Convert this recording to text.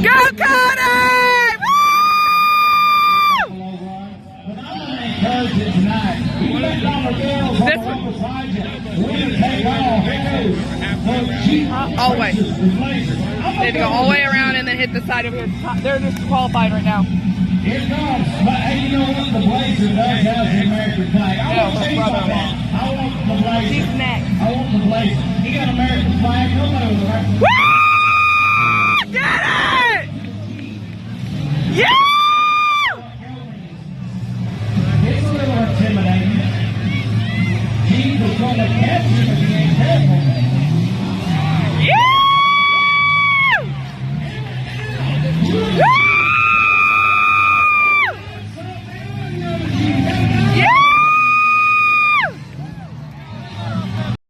Go, Cody! This one. All the way. They have to go all the way around and then hit the side over here. They're just qualified right now. Here comes. But hey, you know what? The Blazer does have the American flag. I want the Blazer. He's next. I want the Blazer. He got an American flag. Nobody was American. Woo! Get it! Yeah!